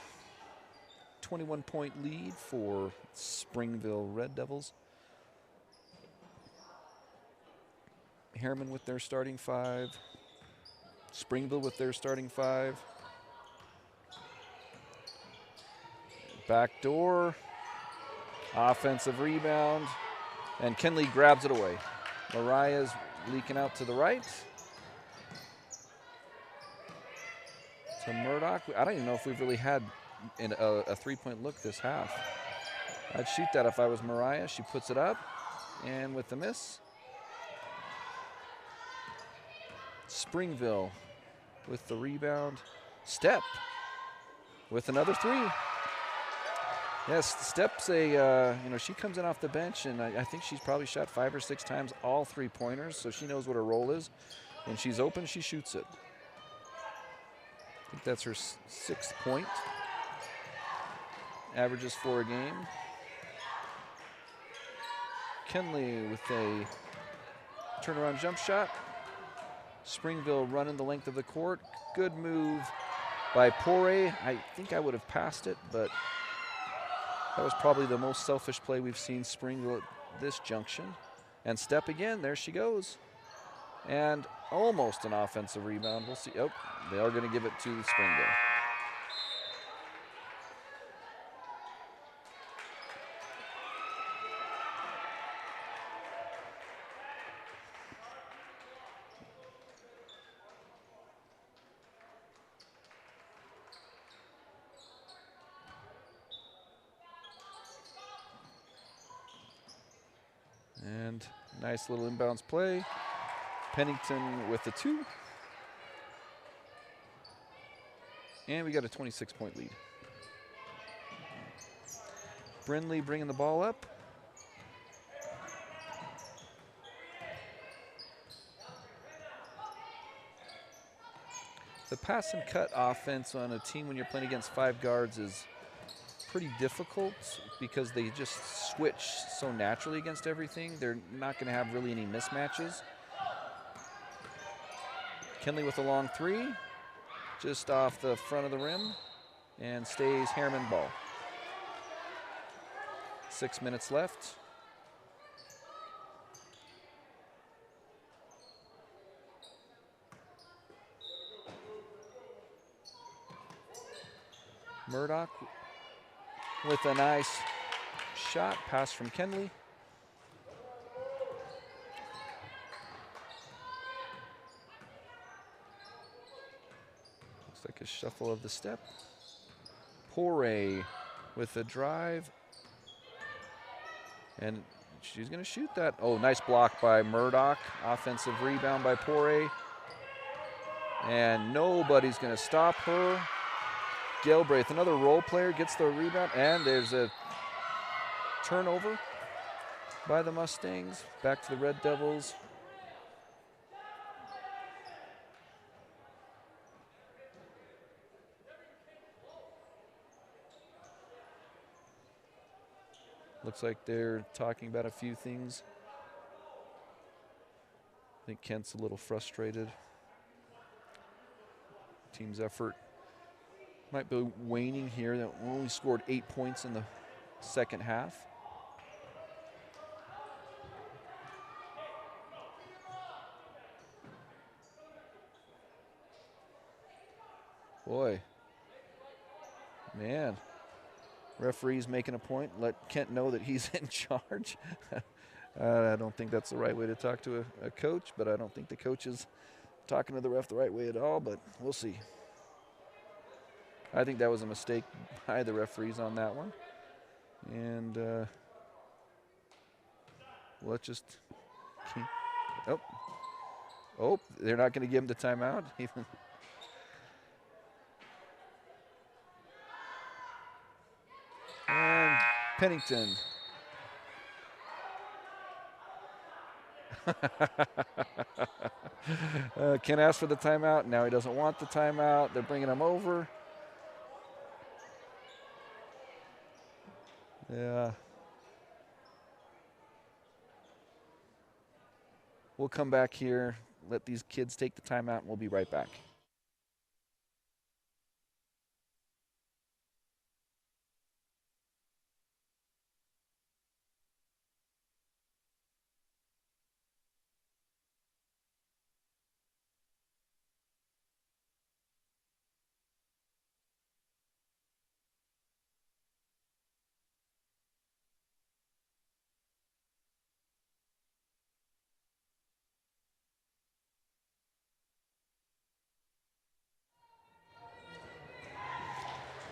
21-point lead for Springville Red Devils. Harriman with their starting five. Springville with their starting five. Back door. Offensive rebound. And Kenley grabs it away. Mariah's leaking out to the right. To Murdoch. I don't even know if we've really had a three-point look this half. I'd shoot that if I was Mariah. She puts it up, and with the miss. Springville with the rebound. Step with another three. Yes, Step's she comes in off the bench, and I think she's probably shot 5 or 6 times, all three-pointers, so she knows what her role is. When she's open, she shoots it. I think that's her 6th point. Averages 4 a game. Kenley with a turnaround jump shot. Springville running the length of the court. Good move by Poirier. I think I would have passed it, but that was probably the most selfish play we've seen Springville at this junction. And Step again, there she goes. And almost an offensive rebound. We'll see. Oh, they are going to give it to Springville. And nice little inbounds play. Pennington with the 2. And we got a 26-point lead. Brindley bringing the ball up. The pass and cut offense on a team when you're playing against 5 guards is pretty difficult because they just switch so naturally against everything. They're not going to have really any mismatches. Kenley with a long 3, just off the front of the rim, and stays Harriman ball. 6 minutes left. Murdoch with a nice shot, pass from Kenley. Looks like a shuffle of the step. Poirier with a drive. And she's going to shoot that. Oh, nice block by Murdoch. Offensive rebound by Poirier. And nobody's going to stop her. Galbraith, another role player, gets the rebound, and there's a turnover by the Mustangs. Back to the Red Devils. Looks like they're talking about a few things. I think Kent's a little frustrated. Team's effort might be waning here. That only scored 8 points in the second half. Boy, man, referee's making a point. Let Kent know that he's in charge. I don't think that's the right way to talk to a coach, but I don't think the coach is talking to the ref the right way at all, but we'll see. I think that was a mistake by the referees on that one. And let's just keep, oh, they're not going to give him the timeout. And Pennington. Ken asked for the timeout. Now he doesn't want the timeout. They're bringing him over. Yeah. We'll come back here, let these kids take the timeout, and we'll be right back.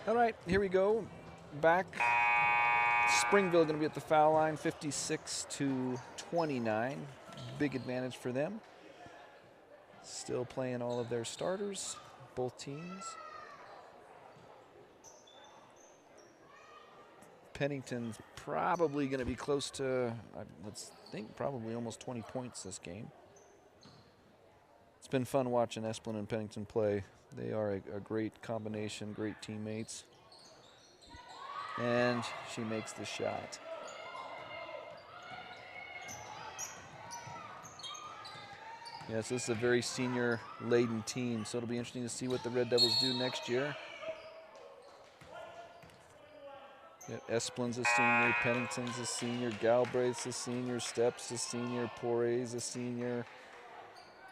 All right, here we go. Back. Springville going to be at the foul line, 56-29. Big advantage for them. Still playing all of their starters, both teams. Pennington's probably going to be close to, let's think, probably almost 20 points this game. It's been fun watching Esplin and Pennington play. They are a great combination, great teammates. And she makes the shot. Yes, this is a very senior-laden team, so it'll be interesting to see what the Red Devils do next year. Yeah, Esplin's a senior, Pennington's a senior, Galbraith's a senior, Steps a senior, Poirier's a senior,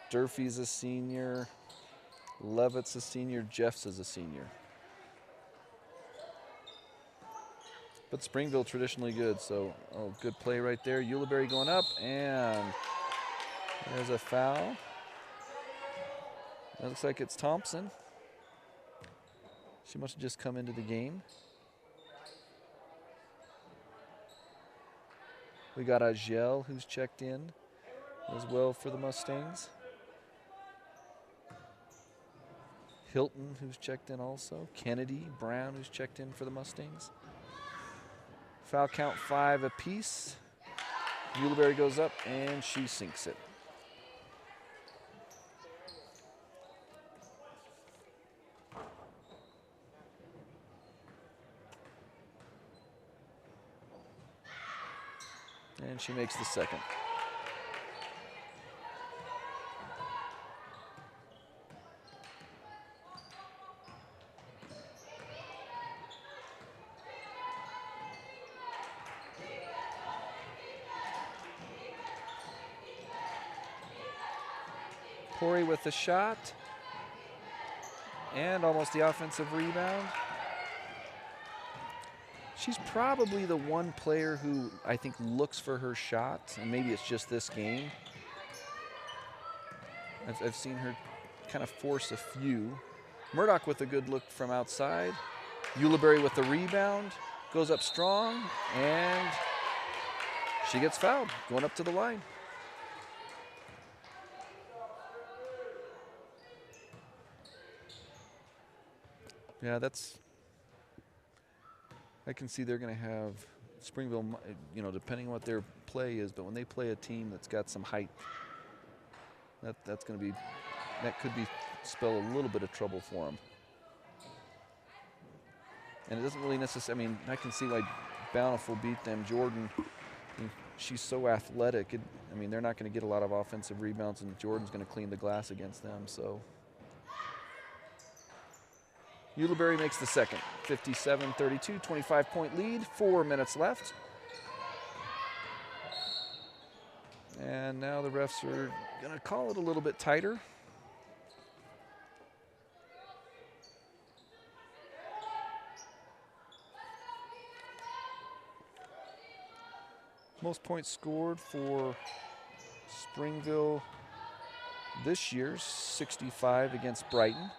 Durfee's a senior, Levitt's a senior, Jeff's is a senior. But Springville traditionally good, so good play right there. Ulibarri going up, and there's a foul. That looks like it's Thompson. She must have just come into the game. We got Agel, who's checked in as well for the Mustangs. Hilton, who's checked in also. Kennedy, Brown, who's checked in for the Mustangs. Foul count 5 apiece. Ulibarri goes up, and she sinks it. And she makes the second. Corey with the shot. And almost the offensive rebound. She's probably the one player who I think looks for her shot, and maybe it's just this game. I've seen her kind of force a few. Murdoch with a good look from outside. Ulibarri with the rebound, goes up strong, and she gets fouled, going up to the line. Yeah, I can see they're going to have Springville, you know, depending on what their play is, but when they play a team that's got some height, that could spell a little bit of trouble for them. And it doesn't really necessarily, I mean, I can see why Bountiful beat them. Jordan, I mean, she's so athletic. I mean, they're not going to get a lot of offensive rebounds, and Jordan's going to clean the glass against them, so. Ulibarri makes the second. 57-32, 25-point lead, 4 minutes left. And now the refs are going to call it a little bit tighter. Most points scored for Springville this year, 65 against Brighton.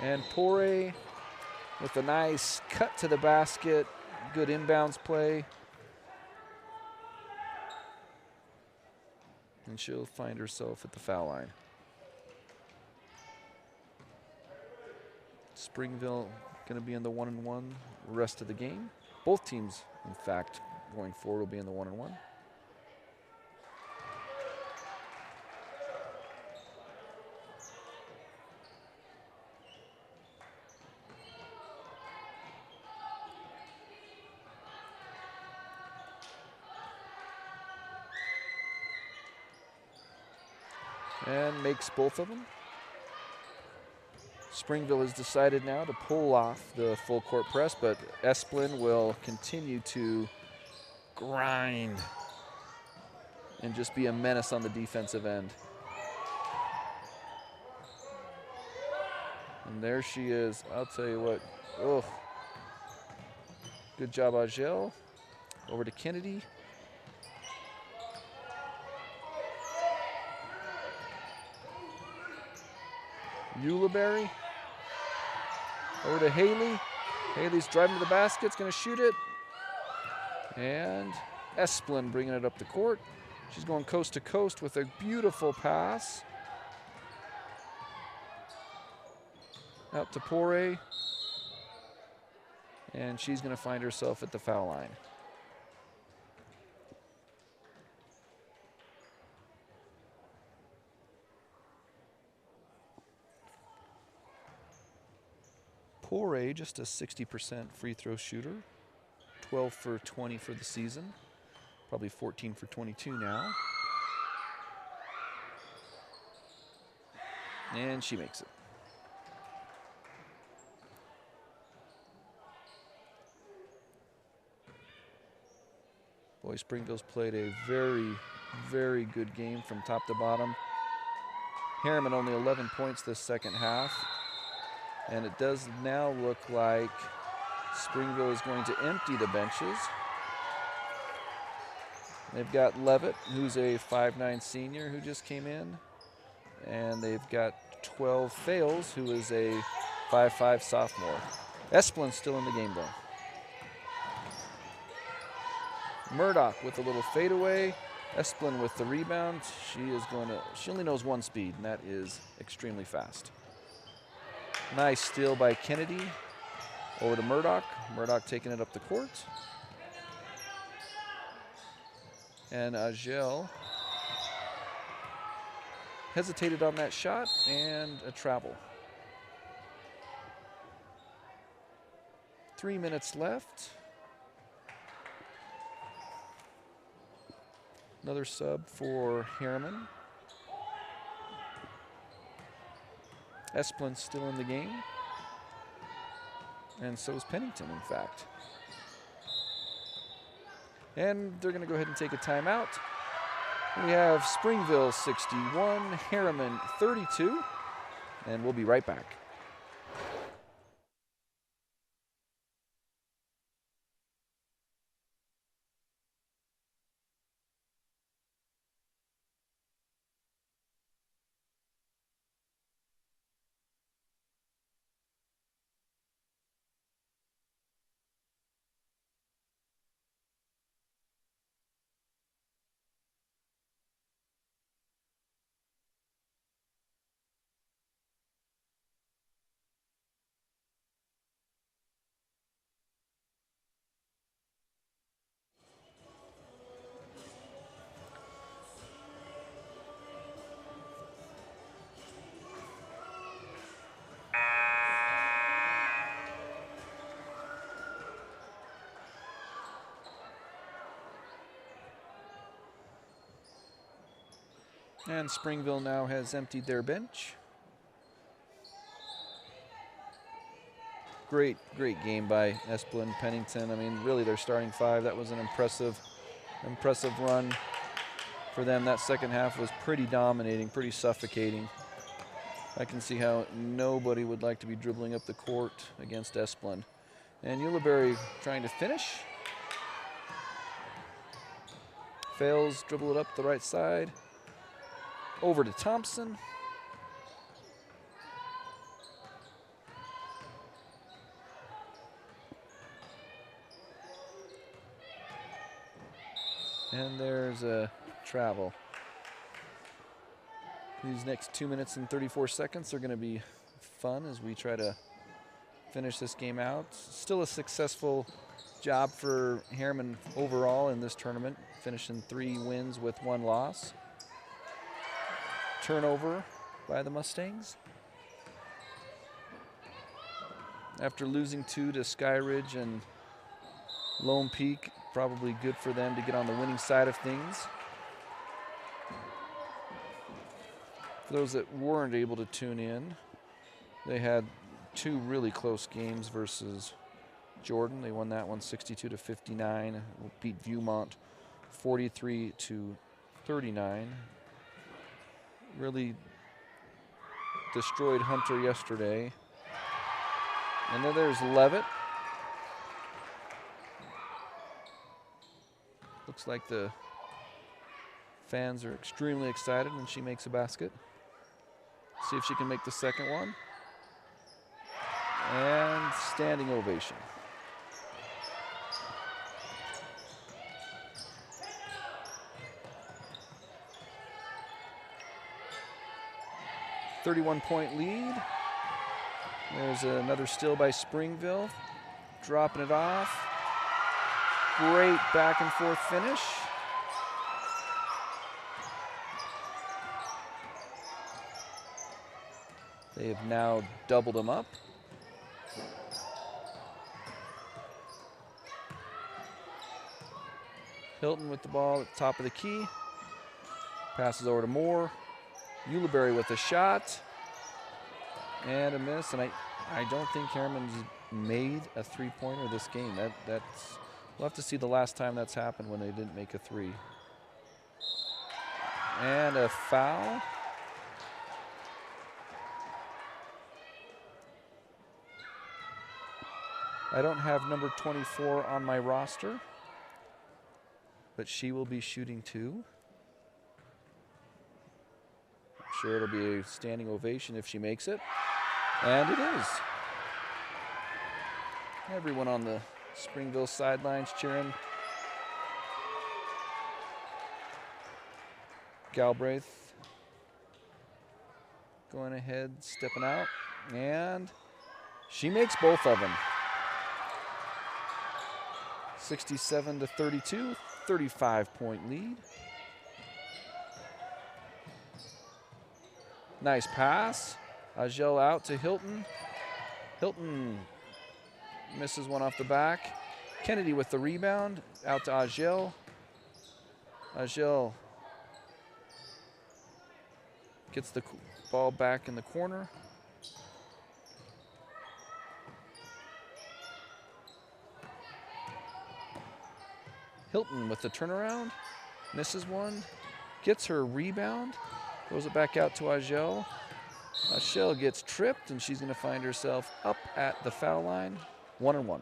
And Pore with a nice cut to the basket, good inbounds play. And she'll find herself at the foul line. Springville going to be in the 1-and-1 rest of the game. Both teams, in fact, going forward will be in the 1-and-1. And makes both of them. Springville has decided now to pull off the full court press, but Esplin will continue to grind and just be a menace on the defensive end. And there she is. I'll tell you what. Oh, good job, Agel. Over to Kennedy. Ulibarri. Over to Haley. Haley's driving to the basket, going to shoot it. And Esplin bringing it up the court. She's going coast to coast with a beautiful pass. Out to Pore. And she's going to find herself at the foul line. Pore, just a 60% free throw shooter, 12 for 20 for the season, probably 14 for 22 now. And she makes it. Boy, Springville's played a very, very good game from top to bottom. Harriman only 11 points this second half. And it does now look like Springville is going to empty the benches. They've got Levitt, who's a 5'9" senior who just came in. And they've got 12 Fales, who is a 5'5" sophomore. Esplin's still in the game, though. Murdoch with a little fadeaway. Esplin with the rebound. She only knows one speed, and that is extremely fast. Nice steal by Kennedy. Over to Murdoch. Murdoch taking it up the court. And Agel hesitated on that shot, and a travel. 3 minutes left. Another sub for Harriman. Esplin still in the game. And so is Pennington, in fact. And they're going to go ahead and take a timeout. We have Springville 61, Harriman 32, and we'll be right back. And Springville now has emptied their bench. Great game by Esplin, Pennington. I mean, really their starting five. That was an impressive run for them. That second half was pretty dominating, pretty suffocating. I can see how nobody would like to be dribbling up the court against Esplin. And Ulibarri trying to finish. Fails, dribble it up the right side. Over to Thompson. And there's a travel. These next 2 minutes and 34 seconds are going to be fun as we try to finish this game out. Still a successful job for Harriman overall in this tournament, finishing 3 wins with 1 loss. Turnover by the Mustangs. After losing 2 to Skyridge and Lone Peak, probably good for them to get on the winning side of things. For those that weren't able to tune in, they had 2 really close games versus Jordan. They won that one 62-59, beat Viewmont 43-39. Really destroyed Hunter yesterday. And then there's Levitt. Looks like the fans are extremely excited when she makes a basket. See if she can make the second one. And standing ovation. .31 lead. There's another steal by Springville. Dropping it off. Great back and forth finish. They have now doubled them up. Hilton with the ball at the top of the key. Passes over to Moore. Ulibarri with a shot. And a miss. And I don't think Harriman's made a three-pointer this game. That's we'll have to see the last time that's happened when they didn't make a 3. And a foul. I don't have number 24 on my roster, but she will be shooting 2. I'm sure it'll be a standing ovation if she makes it. And it is. Everyone on the Springville sidelines cheering. Galbraith going ahead, stepping out, and she makes both of them. 67-32, 35-point lead. Nice pass. Agel out to Hilton. Hilton misses one off the back. Kennedy with the rebound. Out to Agel. Agel gets the ball back in the corner. Hilton with the turnaround. Misses one. Gets her rebound. Throws it back out to Agel. Agel gets tripped, and she's going to find herself up at the foul line. 1-1.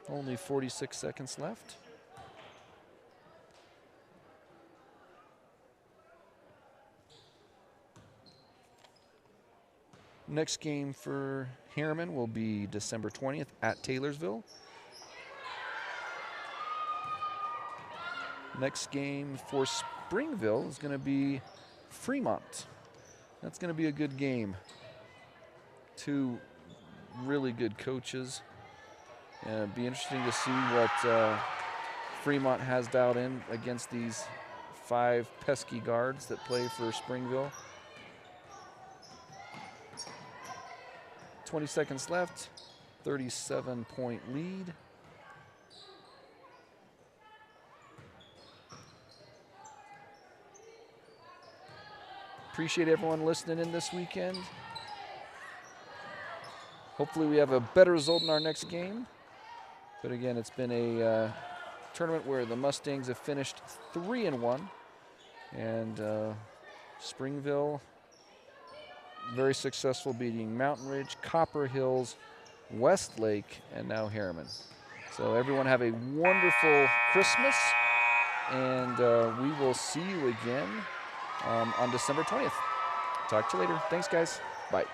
Only 46 seconds left. Next game for Harriman will be December 20th at Taylorsville. Next game for Springville is going to be Fremont. That's going to be a good game. Two really good coaches. It'd be interesting to see what Fremont has dialed in against these 5 pesky guards that play for Springville. 20 seconds left, 37-point lead. Appreciate everyone listening in this weekend. Hopefully we have a better result in our next game. But again, it's been a tournament where the Mustangs have finished 3-1. And Springville, very successful, beating Mountain Ridge, Copper Hills, Westlake, and now Harriman. So everyone have a wonderful Christmas. And we will see you again on December 20th. Talk to you later. Thanks, guys. Bye.